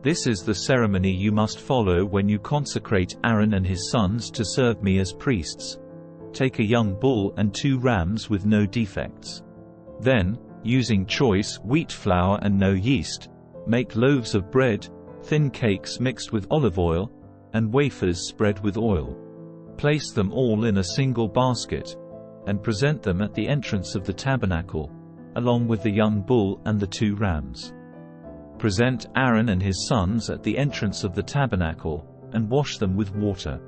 This is the ceremony you must follow when you consecrate Aaron and his sons to serve me as priests. Take a young bull and 2 rams with no defects. Then, using choice wheat flour and no yeast, make loaves of bread, thin cakes mixed with olive oil, and wafers spread with oil. Place them all in a single basket, and present them at the entrance of the tabernacle, along with the young bull and the 2 rams. Present Aaron and his sons at the entrance of the tabernacle, and wash them with water.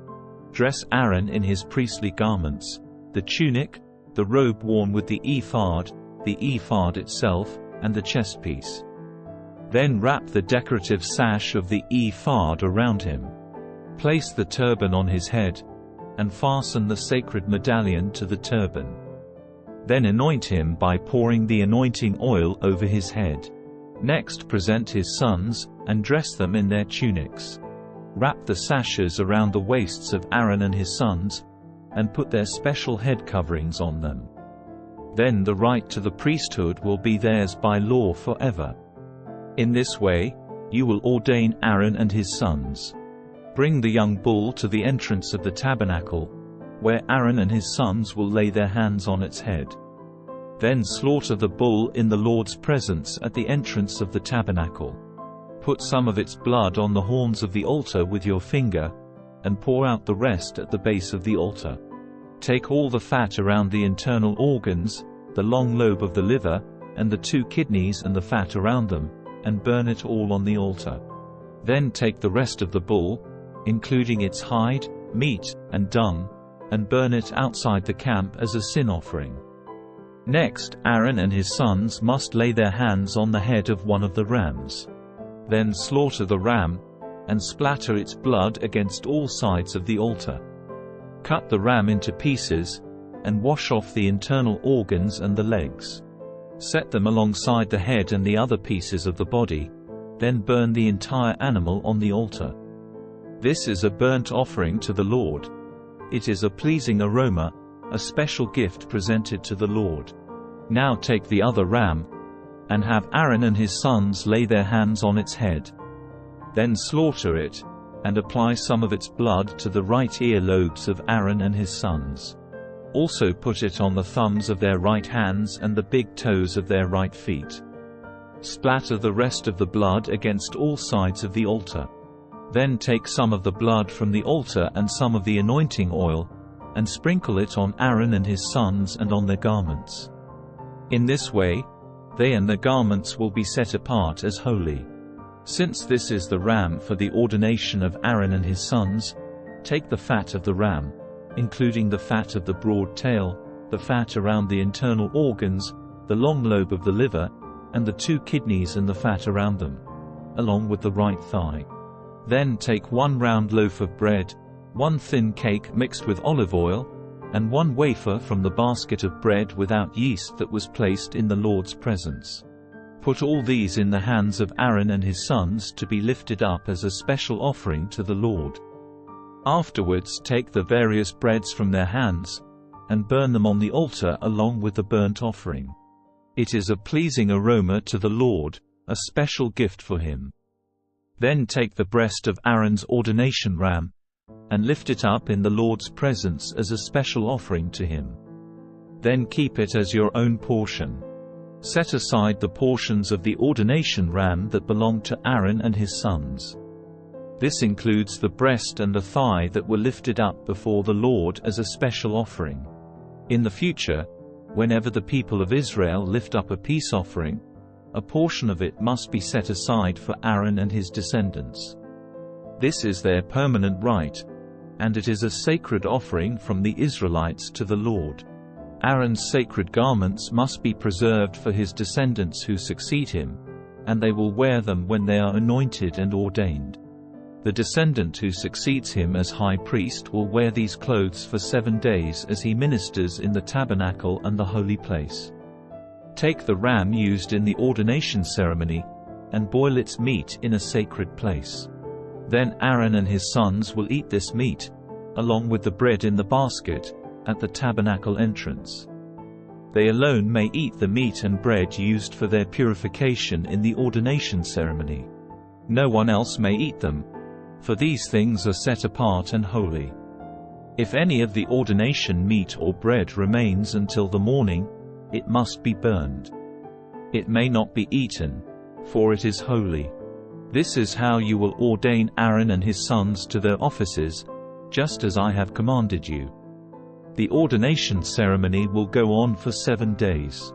Dress Aaron in his priestly garments, the tunic, the robe worn with the ephod itself, and the chestpiece. Then wrap the decorative sash of the ephod around him. Place the turban on his head, and fasten the sacred medallion to the turban. Then anoint him by pouring the anointing oil over his head. Next present his sons, and dress them in their tunics. Wrap the sashes around the waists of Aaron and his sons, and put their special head coverings on them. Then the right to the priesthood will be theirs by law forever. In this way, you will ordain Aaron and his sons. Bring the young bull to the entrance of the tabernacle, where Aaron and his sons will lay their hands on its head. Then slaughter the bull in the Lord's presence at the entrance of the tabernacle. Put some of its blood on the horns of the altar with your finger, and pour out the rest at the base of the altar. Take all the fat around the internal organs, the long lobe of the liver, and the 2 kidneys and the fat around them, and burn it all on the altar. Then take the rest of the bull, including its hide, meat, and dung, and burn it outside the camp as a sin offering. Next, Aaron and his sons must lay their hands on the head of one of the rams. Then slaughter the ram, and splatter its blood against all sides of the altar. Cut the ram into pieces, and wash off the internal organs and the legs. Set them alongside the head and the other pieces of the body, then burn the entire animal on the altar. This is a burnt offering to the Lord. It is a pleasing aroma, a special gift presented to the Lord. Now take the other ram, and have Aaron and his sons lay their hands on its head. Then slaughter it, and apply some of its blood to the right ear lobes of Aaron and his sons. Also put it on the thumbs of their right hands and the big toes of their right feet. Splatter the rest of the blood against all sides of the altar. Then take some of the blood from the altar and some of the anointing oil, and sprinkle it on Aaron and his sons and on their garments. In this way, they and their garments will be set apart as holy. Since this is the ram for the ordination of Aaron and his sons, take the fat of the ram, including the fat of the broad tail, the fat around the internal organs, the long lobe of the liver, and the 2 kidneys and the fat around them, along with the right thigh. Then take 1 round loaf of bread, 1 thin cake mixed with olive oil, and 1 wafer from the basket of bread without yeast that was placed in the Lord's presence. Put all these in the hands of Aaron and his sons to be lifted up as a special offering to the Lord. Afterwards take the various breads from their hands, and burn them on the altar along with the burnt offering. It is a pleasing aroma to the Lord, a special gift for him. Then take the breast of Aaron's ordination ram, and lift it up in the Lord's presence as a special offering to him. Then keep it as your own portion. Set aside the portions of the ordination ram that belong to Aaron and his sons. This includes the breast and the thigh that were lifted up before the Lord as a special offering. In the future, whenever the people of Israel lift up a peace offering, a portion of it must be set aside for Aaron and his descendants. This is their permanent right, and it is a sacred offering from the Israelites to the Lord. Aaron's sacred garments must be preserved for his descendants who succeed him, and they will wear them when they are anointed and ordained. The descendant who succeeds him as high priest will wear these clothes for 7 days as he ministers in the tabernacle and the holy place. Take the ram used in the ordination ceremony, and boil its meat in a sacred place. Then Aaron and his sons will eat this meat, along with the bread in the basket, at the tabernacle entrance. They alone may eat the meat and bread used for their purification in the ordination ceremony. No one else may eat them, for these things are set apart and holy. If any of the ordination meat or bread remains until the morning, it must be burned. It may not be eaten, for it is holy. This is how you will ordain Aaron and his sons to their offices, just as I have commanded you. The ordination ceremony will go on for 7 days.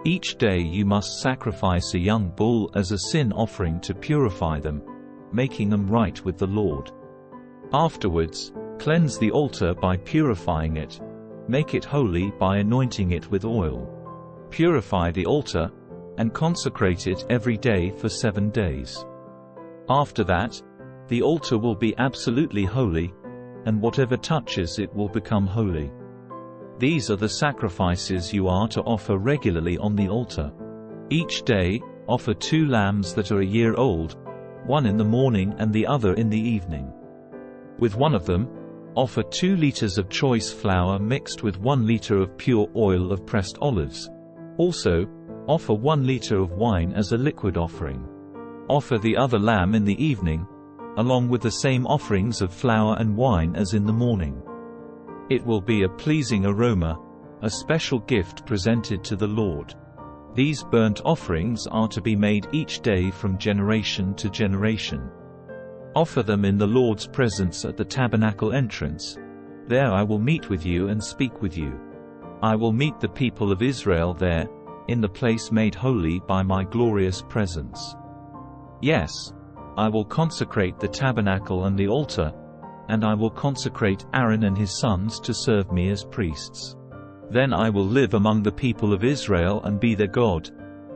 Each day you must sacrifice a young bull as a sin offering to purify them, making them right with the Lord. Afterwards, cleanse the altar by purifying it. Make it holy by anointing it with oil. Purify the altar, and consecrate it every day for 7 days. After that, the altar will be absolutely holy, and whatever touches it will become holy. These are the sacrifices you are to offer regularly on the altar. Each day, offer 2 lambs that are a year old, one in the morning and the other in the evening. With one of them, offer 2 liters of choice flour mixed with 1 liter of pure oil of pressed olives. Also, offer 1 liter of wine as a liquid offering. Offer the other lamb in the evening, along with the same offerings of flour and wine as in the morning. It will be a pleasing aroma, a special gift presented to the Lord. These burnt offerings are to be made each day from generation to generation. Offer them in the Lord's presence at the tabernacle entrance. There I will meet with you and speak with you. I will meet the people of Israel there, in the place made holy by my glorious presence. Yes, I will consecrate the tabernacle and the altar, and I will consecrate Aaron and his sons to serve me as priests. Then I will live among the people of Israel and be their God,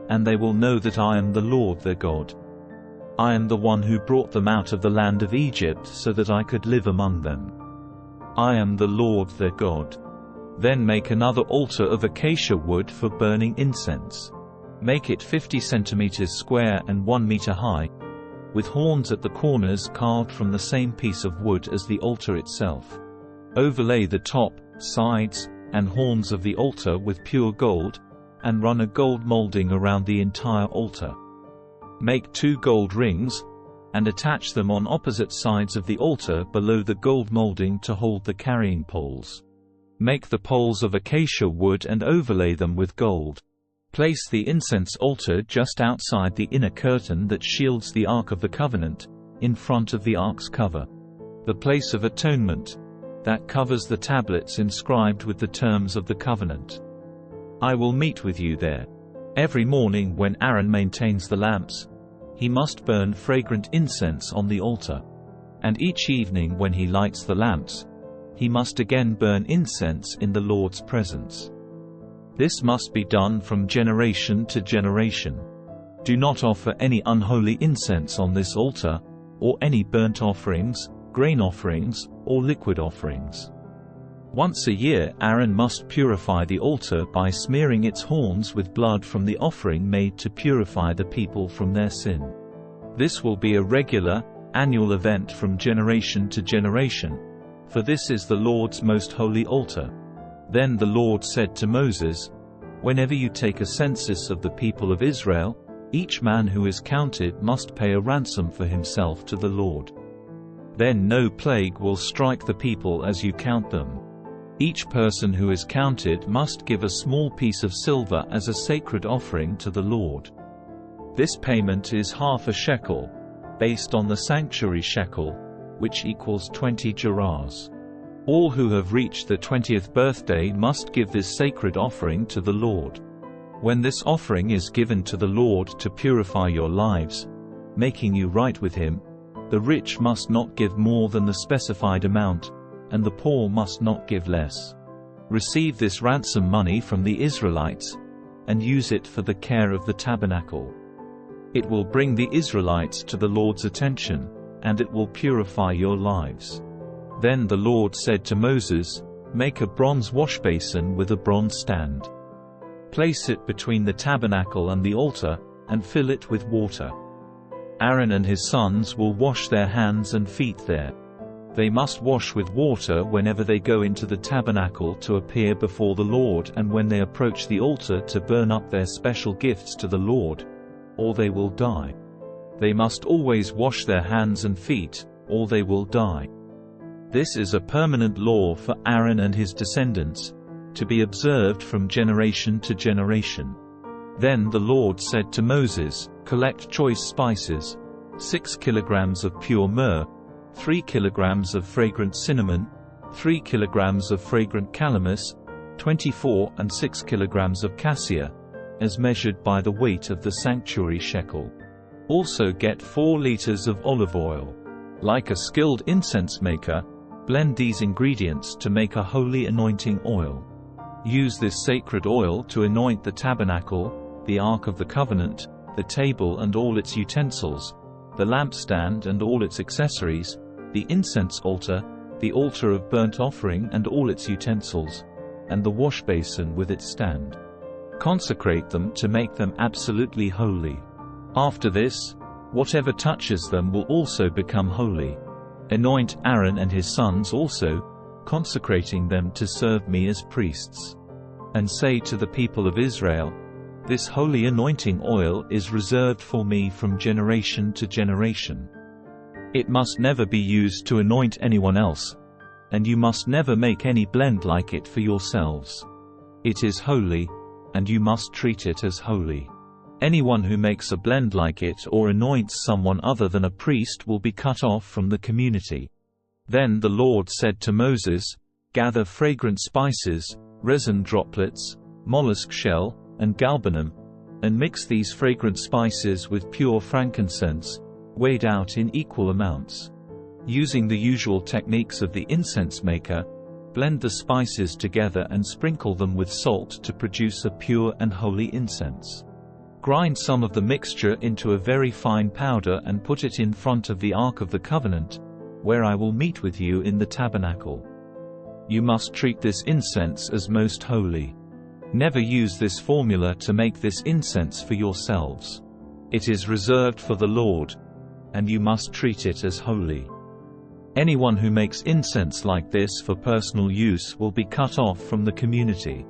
and they will know that I am the Lord their God. I am the one who brought them out of the land of Egypt so that I could live among them. I am the Lord their God. Then make another altar of acacia wood for burning incense. Make it 50 centimeters square and 1 meter high, with horns at the corners carved from the same piece of wood as the altar itself. Overlay the top, sides, and horns of the altar with pure gold, and run a gold molding around the entire altar. Make 2 gold rings, and attach them on opposite sides of the altar below the gold molding to hold the carrying poles. Make the poles of acacia wood and overlay them with gold. Place the incense altar just outside the inner curtain that shields the Ark of the Covenant, in front of the Ark's cover. The place of atonement, that covers the tablets inscribed with the terms of the covenant. I will meet with you there. Every morning when Aaron maintains the lamps, he must burn fragrant incense on the altar. And each evening when he lights the lamps, he must again burn incense in the Lord's presence. This must be done from generation to generation. Do not offer any unholy incense on this altar, or any burnt offerings, grain offerings, or liquid offerings. Once a year Aaron must purify the altar by smearing its horns with blood from the offering made to purify the people from their sin. This will be a regular, annual event from generation to generation, for this is the Lord's most holy altar. Then the Lord said to Moses, "Whenever you take a census of the people of Israel, each man who is counted must pay a ransom for himself to the Lord. Then no plague will strike the people as you count them. Each person who is counted must give a small piece of silver as a sacred offering to the Lord. This payment is half a shekel, based on the sanctuary shekel, which equals 20 gerahs. All who have reached the 20th birthday must give this sacred offering to the Lord. When this offering is given to the Lord to purify your lives, making you right with Him, the rich must not give more than the specified amount, and the poor must not give less. Receive this ransom money from the Israelites, and use it for the care of the tabernacle. It will bring the Israelites to the Lord's attention, and it will purify your lives." Then the Lord said to Moses, "Make a bronze washbasin with a bronze stand. Place it between the tabernacle and the altar, and fill it with water. Aaron and his sons will wash their hands and feet there. They must wash with water whenever they go into the tabernacle to appear before the Lord and when they approach the altar to burn up their special gifts to the Lord, or they will die. They must always wash their hands and feet, or they will die. This is a permanent law for Aaron and his descendants, to be observed from generation to generation. Then the Lord said to Moses, "Collect choice spices, 6 kilograms of pure myrrh, 3 kilograms of fragrant cinnamon, 3 kilograms of fragrant calamus, 24 and 6 kilograms of cassia, as measured by the weight of the sanctuary shekel. Also get 4 liters of olive oil. Like a skilled incense maker, blend these ingredients to make a holy anointing oil. Use this sacred oil to anoint the tabernacle, the Ark of the Covenant, the table and all its utensils, the lampstand and all its accessories, the incense altar, the altar of burnt offering and all its utensils, and the wash basin with its stand. Consecrate them to make them absolutely holy. After this, whatever touches them will also become holy. Anoint Aaron and his sons also, consecrating them to serve me as priests. And say to the people of Israel, this holy anointing oil is reserved for me from generation to generation. It must never be used to anoint anyone else, and you must never make any blend like it for yourselves. It is holy, and you must treat it as holy. Anyone who makes a blend like it or anoints someone other than a priest will be cut off from the community." Then the Lord said to Moses, "Gather fragrant spices, resin droplets, mollusk shell, and galbanum, and mix these fragrant spices with pure frankincense, weighed out in equal amounts. Using the usual techniques of the incense maker, blend the spices together and sprinkle them with salt to produce a pure and holy incense. Grind some of the mixture into a very fine powder and put it in front of the Ark of the Covenant, where I will meet with you in the tabernacle. You must treat this incense as most holy. Never use this formula to make this incense for yourselves. It is reserved for the Lord, and you must treat it as holy. Anyone who makes incense like this for personal use will be cut off from the community."